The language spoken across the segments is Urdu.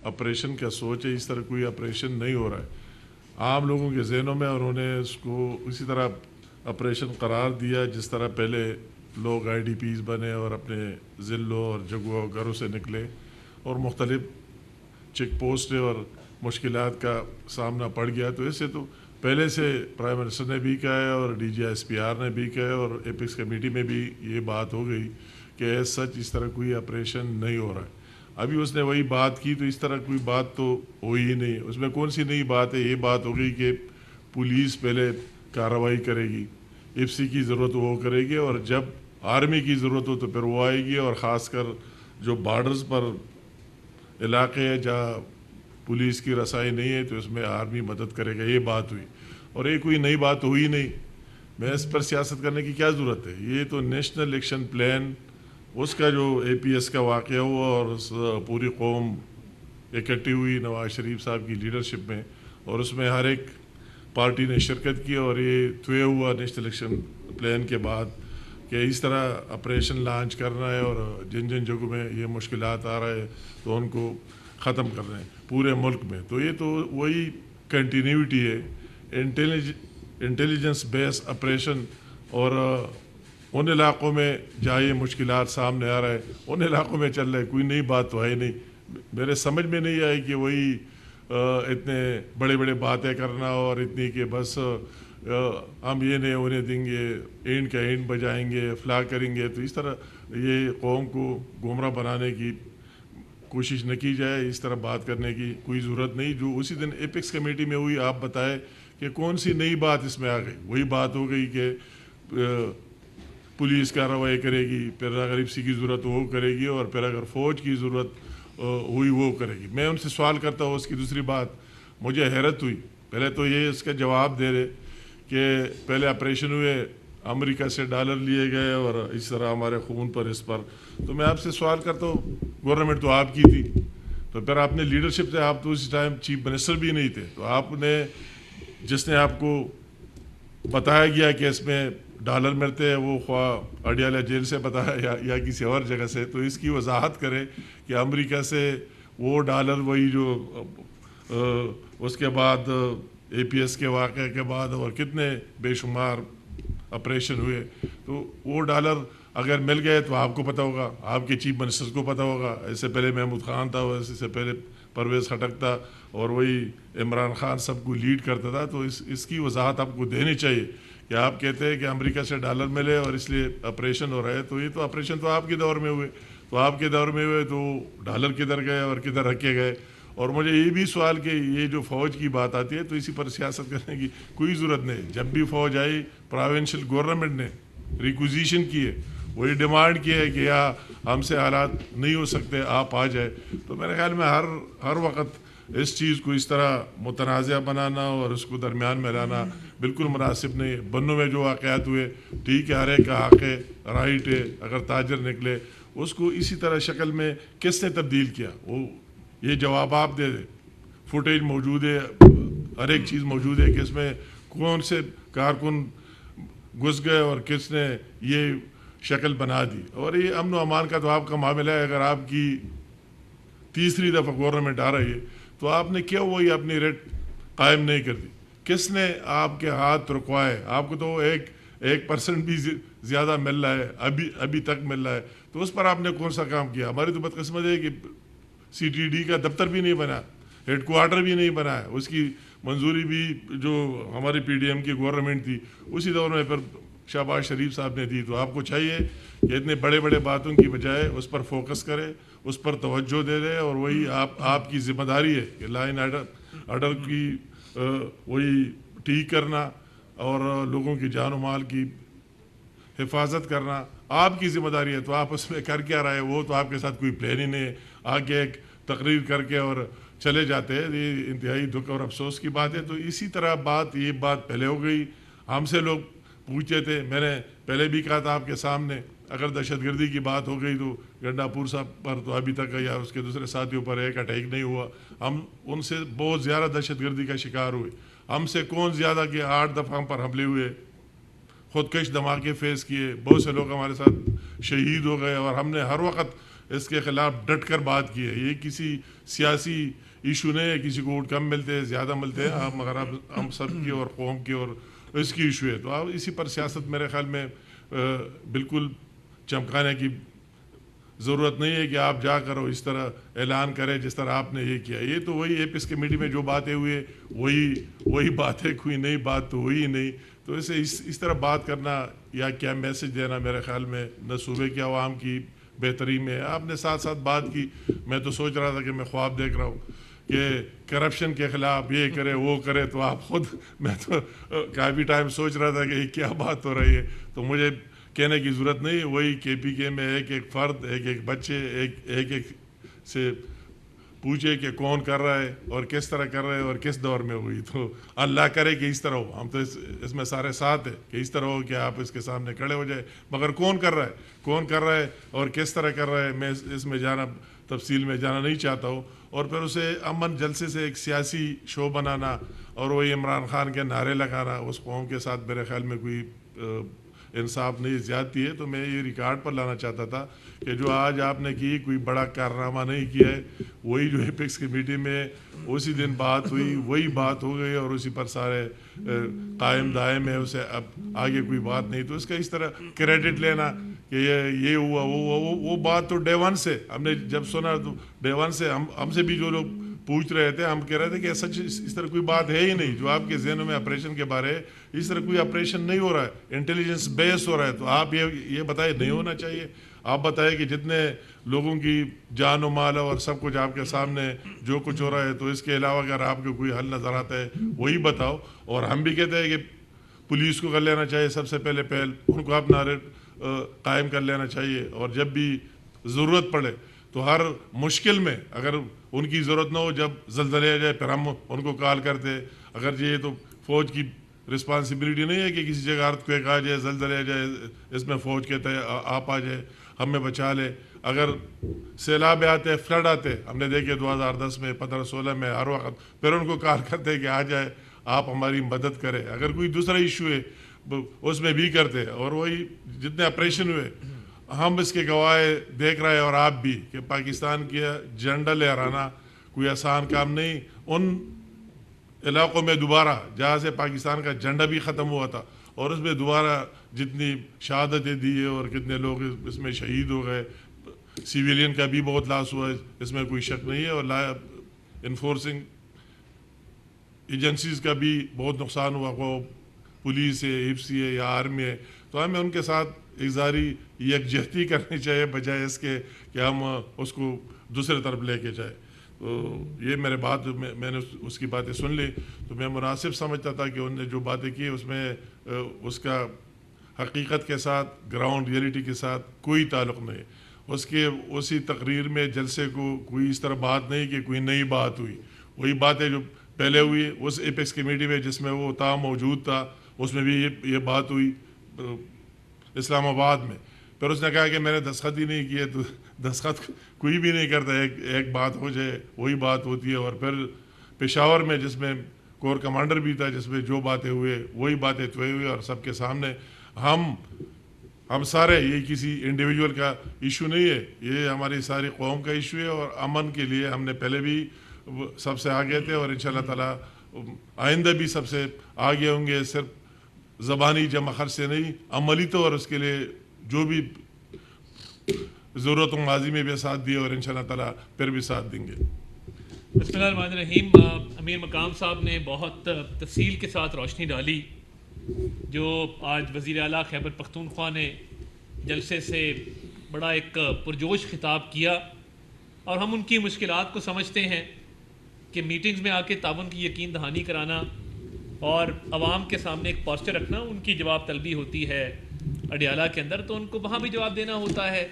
آپریشن کا سوچ ہے، اس طرح کوئی آپریشن نہیں ہو رہا ہے عام لوگوں کے ذہنوں میں، اور انہوں نے اس کو اسی طرح آپریشن قرار دیا جس طرح پہلے لوگ آئی ڈی پیز بنے اور اپنے ضلعوں اور جگہوں گھروں سے نکلے اور مختلف چیک پوسٹیں اور مشکلات کا سامنا پڑ گیا. تو اس سے تو پہلے سے پرائم منسٹر نے بھی کہا ہے اور D G S P R نے بھی کہا ہے اور ایپکس کمیٹی میں بھی یہ بات ہو گئی کہ ایز سچ اس طرح کوئی آپریشن نہیں ہو رہا ہے. ابھی اس نے وہی بات کی تو اس طرح کوئی بات تو ہوئی ہی نہیں. اس میں کون سی نئی بات ہے؟ یہ بات ہو گئی کہ پولیس پہلے کارروائی کرے گی، ایف سی کی ضرورت وہ کرے گی، اور جب آرمی کی ضرورت ہو تو پھر وہ آئے گی، اور خاص کر جو بارڈرز پر علاقے ہیں جہاں پولیس کی رسائی نہیں ہے تو اس میں آرمی مدد کرے گا. یہ بات ہوئی اور یہ کوئی نئی بات ہوئی نہیں. میں اس پر سیاست کرنے کی کیا ضرورت ہے؟ یہ تو نیشنل ایکشن پلان، اس کا جو اے پی ایس کا واقعہ ہوا اور پوری قوم اکٹھی ہوئی نواز شریف صاحب کی لیڈرشپ میں، اور اس میں ہر ایک پارٹی نے شرکت کی، اور یہ طے ہوا نیشنل ایکشن پلان کے بعد کہ اس طرح آپریشن لانچ کرنا ہے اور جن جن جگہوں میں یہ مشکلات آ رہے ہیں تو ان کو ختم کرنا ہے پورے ملک میں. تو یہ تو وہی کنٹینیوٹی ہے انٹیلیجنس بیس آپریشن، اور ان علاقوں میں جہاں یہ مشکلات سامنے آ رہا ہے ان علاقوں میں چل رہا ہے. کوئی نئی بات تو ہے نہیں. میرے سمجھ میں نہیں آئی کہ وہی اتنے بڑے بڑے باتیں کرنا اور اتنی کہ بس ہم یہ نہیں ہونے دیں گے، اینڈ کا اینڈ بجائیں گے، فلاح کریں گے. تو اس طرح یہ قوم کو گمراہ بنانے کی کوشش نہ کی جائے. اس طرح بات کرنے کی کوئی ضرورت نہیں. جو اسی دن ایپکس کمیٹی میں ہوئی، آپ بتائیں کہ کون سی نئی بات اس میں آ گئی؟ وہی بات ہو گئی کہ پولیس کارروائی کرے گی، پھر اگر ایف سی کی ضرورت وہ کرے گی، اور پھر اگر فوج کی ضرورت ہوئی وہ کرے گی. میں ان سے سوال کرتا ہوں. اس کی دوسری بات مجھے حیرت ہوئی، پہلے تو یہ اس کا جواب دے رہے کہ پہلے آپریشن ہوئے، امریکہ سے ڈالر لیے گئے اور اس طرح ہمارے خون پر اس پر. تو میں آپ سے سوال کرتا ہوں، گورنمنٹ تو آپ کی تھی، تو پھر آپ نے لیڈرشپ سے، آپ تو اس ٹائم چیف منسٹر بھی نہیں تھے، تو آپ نے جس نے آپ کو بتایا گیا کہ اس میں ڈالر ملتے ہیں، وہ خواہ اڈیالہ جیل سے بتایا یا کسی اور جگہ سے، تو اس کی وضاحت کرے کہ امریکہ سے وہ ڈالر وہی جو اس کے بعد اے پی ایس کے واقعے کے بعد اور کتنے بے شمار آپریشن ہوئے، تو وہ ڈالر اگر مل گئے تو آپ کو پتہ ہوگا، آپ کے چیف منسٹر کو پتہ ہوگا. ایسے پہلے محمود خان تھا، اس سے پہلے پرویز خٹک تھا، اور وہی عمران خان سب کو لیڈ کرتا تھا. تو اس کی وضاحت آپ کو دینی چاہیے کہ آپ کہتے ہیں کہ امریکہ سے ڈالر ملے اور اس لیے آپریشن ہو رہا ہے. تو یہ تو آپریشن تو آپ کے دور میں ہوئے، تو آپ کے دور میں ہوئے تو ڈالر کدھر گئے اور کدھر رکھے گئے؟ اور مجھے یہ بھی سوال کہ یہ جو فوج کی بات آتی ہے تو اسی پر سیاست کرنے کی کوئی ضرورت نہیں. جب بھی فوج آئی، پروونشل گورنمنٹ نے ریکوزیشن کی ہے، وہی ڈیمانڈ کی ہے کہ ہم سے حالات نہیں ہو سکتے، آپ آ جائے. تو میرے خیال میں ہر وقت اس چیز کو اس طرح متنازع بنانا اور اس کو درمیان میں لانا بالکل مناسب نہیں. بنوں میں جو واقعات ہوئے، ٹھیک ہے، ہر ایک کا حق ہے، رائٹ ہے. اگر تاجر نکلے اس کو اسی طرح شکل میں کس نے تبدیل کیا؟ وہ یہ جواب آپ دے دیں. فوٹیج موجود ہے، ہر ایک چیز موجود ہے کہ اس میں کون سے کارکن گھس گئے اور کس نے یہ شکل بنا دی. اور یہ امن و امان کا تو آپ کا معاملہ ہے. اگر آپ کی تیسری دفعہ گورنمنٹ آ رہی ہے تو آپ نے کیا وہی اپنی ریٹ قائم نہیں کر دی؟ کس نے آپ کے ہاتھ رکوائے؟ آپ کو تو 1% بھی زیادہ مل رہا ہے، ابھی تک مل رہا ہے. تو اس پر آپ نے کون سا کام کیا؟ ہماری تو بدقسمت ہے کہ سی ٹی ڈی کا دفتر بھی نہیں بنا، ہیڈ کوارٹر بھی نہیں بنا ہے. اس کی منظوری بھی جو ہماری پی ڈی ایم کی گورنمنٹ تھی اسی دور میں پھر شہباز شریف صاحب نے دی. تو آپ کو چاہیے کہ اتنے بڑے بڑے باتوں کی بجائے اس پر فوکس کرے، اس پر توجہ دے دے. اور وہی آپ کی ذمہ داری ہے کہ لائن آرڈر کی وہی ٹھیک کرنا اور لوگوں کی جان و مال کی حفاظت کرنا آپ کی ذمہ داری ہے. تو آپ اس میں کر کیا رہے؟ وہ تو آپ کے ساتھ کوئی پلان ہی نہیں ہے. آگے ایک تقریر کر کے اور چلے جاتے ہیں. یہ انتہائی دکھ اور افسوس کی بات ہے. تو اسی طرح یہ بات پہلے ہو گئی. ہم سے لوگ پوچھتے تھے، میں نے پہلے بھی کہا تھا آپ کے سامنے، اگر دہشت گردی کی بات ہو گئی تو گنڈا پور صاحب پر تو ابھی تک یا اس کے دوسرے ساتھیوں پر ایک اٹیک نہیں ہوا. ہم ان سے بہت زیادہ دہشت گردی کا شکار ہوئے. ہم سے کون زیادہ کہ 8 دفعہ ہم پر حملے ہوئے، خودکش دھماکے فیس کیے، بہت سے لوگ ہمارے ساتھ شہید ہو گئے. اور ہم نے ہر وقت اس کے خلاف ڈٹ کر بات کی ہے. یہ کسی سیاسی ایشو نہیں ہے, کسی کو ووٹ کم ملتے ہیں زیادہ ملتے ہیں, مگر اب ہم سب کی اور قوم کی اور اس کی ایشو ہے. تو اب اسی پر سیاست میرے خیال میں بالکل چمکانے کی ضرورت نہیں ہے کہ آپ جا کر اس طرح اعلان کریں جس طرح آپ نے یہ کیا. یہ تو وہی ایپس کمیٹی میں جو باتیں ہوئی وہی باتیں, کوئی نئی بات تو ہوئی نہیں. تو اسے اس طرح بات کرنا یا کیا میسج دینا میرے خیال میں نہ صوبے کے عوام کی بہتری میں. آپ نے ساتھ ساتھ بات کی, میں تو سوچ رہا تھا کہ میں خواب دیکھ رہا ہوں کہ کرپشن کے خلاف یہ کرے وہ کرے, تو آپ خود, میں تو کافی ٹائم سوچ رہا تھا کہ یہ کیا بات ہو رہی ہے. تو مجھے کہنے کی ضرورت نہیں, وہی کے پی کے میں ایک ایک فرد, ایک ایک بچے, ایک ایک سے پوچھے کہ کون کر رہا ہے اور کس طرح کر رہا ہے اور کس دور میں ہوئی. تو اللہ کرے کہ اس طرح ہو, ہم تو اس میں سارے ساتھ ہیں کہ اس طرح ہو کہ آپ اس کے سامنے کھڑے ہو جائے. مگر کون کر رہا ہے اور کس طرح کر رہا ہے, میں اس میں تفصیل میں جانا نہیں چاہتا ہوں. اور پھر اسے امن جلسے سے ایک سیاسی شو بنانا اور وہی عمران خان کے نعرے لگانا, اس قوم کے ساتھ میرے خیال میں کوئی انصاف نہیں, زیادتی ہے. تو میں یہ ریکارڈ پر لانا چاہتا تھا کہ جو آج آپ نے کی کوئی بڑا کارنامہ نہیں کیا ہے. وہی جو ایپیکس کمیٹی میں اسی دن بات ہوئی وہی بات ہو گئی اور اسی پر سارے قائم دائم ہے, اسے اب آگے کوئی بات نہیں. تو اس کا اس طرح کریڈٹ لینا کہ یہ ہوا وہ بات تو ڈے ون سے ہم نے جب سنا, تو ڈے ون سے ہم سے بھی جو لوگ پوچھ رہے تھے, ہم کہہ رہے تھے کہ سچ اس طرح کوئی بات ہے ہی نہیں. جو آپ کے ذہنوں میں آپریشن کے بارے اس طرح کوئی آپریشن نہیں ہو رہا ہے, انٹیلیجنس بیس ہو رہا ہے. تو آپ یہ بتائیں نہیں ہونا چاہیے. آپ بتائیں کہ جتنے لوگوں کی جان و مال اور سب کچھ آپ کے سامنے جو کچھ ہو رہا ہے, تو اس کے علاوہ اگر آپ کو کوئی حل نظر آتا ہے وہی بتاؤ. اور ہم بھی کہتے ہیں کہ پولیس کو کر لینا چاہیے سب سے پہلے ان کو اپنا قائم کر لینا چاہیے. اور جب بھی ضرورت پڑے تو ہر مشکل میں اگر ان کی ضرورت نہ ہو, جب زلزلے آ جائے پھر ہم ان کو کال کرتے. اگر یہ تو فوج کی رسپانسبلٹی نہیں ہے کہ کسی جگہ ارتھکویک آ جائے, زلزلے آ جائے, اس میں فوج کہتا ہے آپ آ جائے ہمیں بچا لے. اگر سیلاب آتے, فلڈ آتے, ہم نے دیکھے 2010 میں 15-16 میں ہر وقت, پھر ان کو کال کرتے کہ آ جائے آپ ہماری مدد کریں. اگر کوئی دوسرا ایشو ہے اس میں بھی کرتے. اور وہی جتنے آپریشن ہوئے ہم اس کے گواہ دیکھ رہے ہیں, اور آپ بھی, کہ پاکستان کی جھنڈا لہرانا کوئی آسان کام نہیں. ان علاقوں میں دوبارہ جہاں سے پاکستان کا جھنڈا بھی ختم ہوا تھا اور اس میں دوبارہ جتنی شہادتیں دی ہے اور کتنے لوگ اس میں شہید ہو گئے, سیویلین کا بھی بہت لاس ہوا ہے, اس میں کوئی شک نہیں ہے. اور انفورسنگ ایجنسیز کا بھی بہت نقصان ہوا, وہ پولیس ہے, ایپسی ہے یا آرمی ہے. تو ہمیں ان کے ساتھ اظہاری یکجہتی کرنی چاہیے بجائے اس کے کہ ہم اس کو دوسرے طرف لے کے جائیں. تو یہ میرے بات, میں نے اس کی باتیں سن لی, تو میں مناسب سمجھتا تھا کہ انہوں نے جو باتیں کی اس میں اس کا حقیقت کے ساتھ, گراؤنڈ ریئلٹی کے ساتھ کوئی تعلق نہیں. اسی تقریر میں جلسے کو کوئی اس طرح بات نہیں کہ کوئی نئی بات ہوئی. وہی باتیں جو پہلے ہوئی اس ایپیکس کمیٹی میں جس میں وہ موجود تھا, اس میں بھی یہ بات ہوئی اسلام آباد میں. پھر اس نے کہا کہ میں نے دستخط ہی نہیں کیے. تو دستخط کوئی بھی نہیں کرتا, ایک بات ہو جائے وہی بات ہوتی ہے. اور پھر پشاور میں جس میں کور کمانڈر بھی تھا, جس میں جو باتیں ہوئے وہی باتیں تو ہوئی, اور سب کے سامنے ہم سارے, یہ کسی انڈیویجول کا ایشو نہیں ہے, یہ ہماری ساری قوم کا ایشو ہے. اور امن کے لیے ہم نے پہلے بھی سب سے آگے تھے اور انشاءاللہ تعالی آئندہ بھی سب سے آگے ہوں گے. صرف زبانی جمع خرچ سے نہیں, عملی تو, اور اس کے لیے جو بھی ضرورت ہوں ماضی میں بھی ساتھ دیے اور انشاءاللہ تعالی پھر بھی ساتھ دیں گے. بسم اللہ الرحمن الرحیم. امیر مقام صاحب نے بہت تفصیل کے ساتھ روشنی ڈالی جو آج وزیر اعلیٰ خیبر پختونخوا نے جلسے سے بڑا ایک پرجوش خطاب کیا, اور ہم ان کی مشکلات کو سمجھتے ہیں کہ میٹنگز میں آ کے تعاون کی یقین دہانی کرانا اور عوام کے سامنے ایک پوسچر رکھنا ان کی جواب طلبی ہوتی ہے اڈیالہ کے اندر, تو ان کو وہاں بھی جواب دینا ہوتا ہے.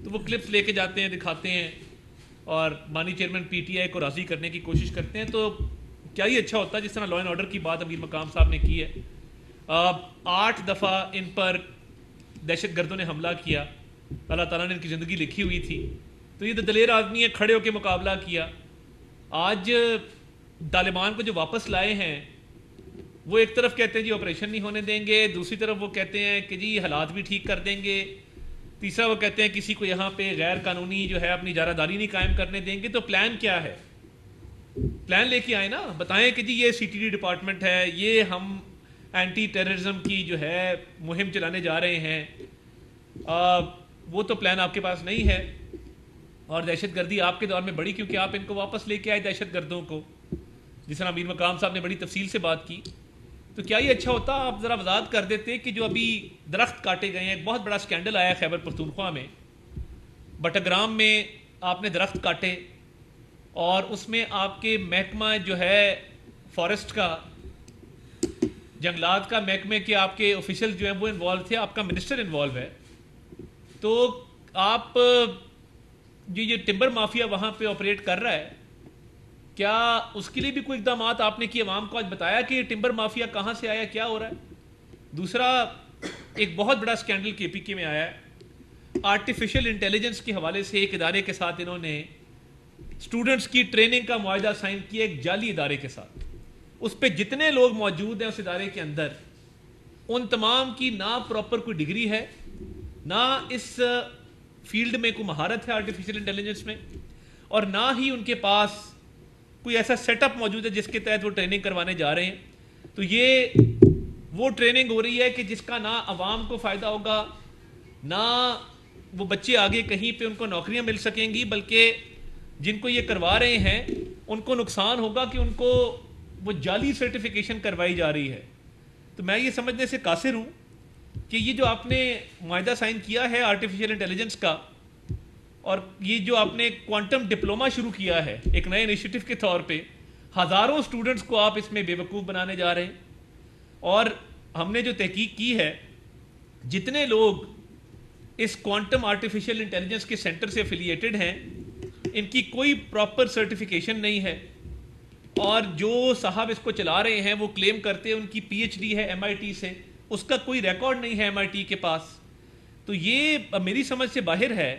تو وہ کلپس لے کے جاتے ہیں, دکھاتے ہیں اور بانی چیئرمین پی ٹی آئی کو راضی کرنے کی کوشش کرتے ہیں. تو کیا ہی اچھا ہوتا ہے جس طرح لا اینڈ آرڈر کی بات امیر مقام صاحب نے کی ہے. 8 دفعہ ان پر دہشت گردوں نے حملہ کیا, اللہ تعالیٰ نے ان کی زندگی لکھی ہوئی تھی. تو یہ دلیر آدمی ہے, کھڑے ہو کے مقابلہ کیا. آج طالبان کو جو واپس لائے ہیں وہ ایک طرف کہتے ہیں جی آپریشن نہیں ہونے دیں گے, دوسری طرف وہ کہتے ہیں کہ جی حالات بھی ٹھیک کر دیں گے. تیسرا وہ کہتے ہیں کسی کو یہاں پہ غیر قانونی جو ہے اپنی اجارہ داری نہیں قائم کرنے دیں گے. تو پلان کیا ہے؟ پلان لے کے آئے نا, بتائیں کہ جی یہ سی ٹی ڈی ڈپارٹمنٹ ہے, یہ ہم اینٹی ٹیررزم کی جو ہے مہم چلانے جا رہے ہیں. وہ تو پلان آپ کے پاس نہیں ہے. اور دہشت گردی آپ کے دور میں بڑھی کیونکہ آپ ان کو واپس لے کے آئے دہشت گردوں کو, جس طرح امیر مقام صاحب نے بڑی تفصیل سے بات کی. تو کیا یہ اچھا ہوتا آپ ذرا وضاحت کر دیتے کہ جو ابھی درخت کاٹے گئے ہیں, ایک بہت بڑا سکینڈل آیا ہے خیبر پختونخوا میں, بٹاگرام میں آپ نے درخت کاٹے اور اس میں آپ کے محکمہ جو ہے فارسٹ کا, جنگلات کا محکمے کے آپ کے آفیشل جو ہیں وہ انوالو تھے, آپ کا منسٹر انوالو ہے. تو آپ جو یہ ٹمبر مافیا وہاں پہ آپریٹ کر رہا ہے, کیا اس کے لیے بھی کوئی اقدامات آپ نے کیے؟ عوام کو آج بتایا کہ یہ ٹمبر مافیا کہاں سے آیا, کیا ہو رہا ہے؟ دوسرا ایک بہت بڑا سکینڈل کے پی کے میں آیا ہے, آرٹیفیشل انٹیلیجنس کے حوالے سے ایک ادارے کے ساتھ انہوں نے اسٹوڈنٹس کی ٹریننگ کا معاہدہ سائن کیا ایک جعلی ادارے کے ساتھ. اس پہ جتنے لوگ موجود ہیں اس ادارے کے اندر, ان تمام کی نہ پراپر کوئی ڈگری ہے, نہ اس فیلڈ میں کوئی مہارت ہے آرٹیفیشل انٹیلیجنس میں, اور نہ ہی ان کے پاس کوئی ایسا سیٹ اپ موجود ہے جس کے تحت وہ ٹریننگ کروانے جا رہے ہیں. تو یہ وہ ٹریننگ ہو رہی ہے کہ جس کا نہ عوام کو فائدہ ہوگا, نہ وہ بچے آگے کہیں پہ ان کو نوکریاں مل سکیں گی, بلکہ جن کو یہ کروا رہے ہیں ان کو نقصان ہوگا کہ ان کو وہ جعلی سرٹیفیکیشن کروائی جا رہی ہے. تو میں یہ سمجھنے سے قاصر ہوں کہ یہ جو آپ نے معاہدہ سائن کیا ہے آرٹیفیشل انٹیلیجنس کا, اور یہ جو آپ نے کوانٹم ڈپلوما شروع کیا ہے ایک نئے انیشیٹو کے طور پہ, ہزاروں اسٹوڈنٹس کو آپ اس میں بے وقوف بنانے جا رہے ہیں. اور ہم نے جو تحقیق کی ہے, جتنے لوگ اس کوانٹم آرٹیفیشل انٹیلیجنس کے سینٹر سے افیلیٹڈ ہیں, ان کی کوئی پراپر سرٹیفیکیشن نہیں ہے, اور جو صاحب اس کو چلا رہے ہیں وہ کلیم کرتے ہیں ان کی پی ایچ ڈی ہے MIT سے, اس کا کوئی ریکارڈ نہیں ہے MIT کے پاس. تو یہ میری سمجھ سے باہر ہے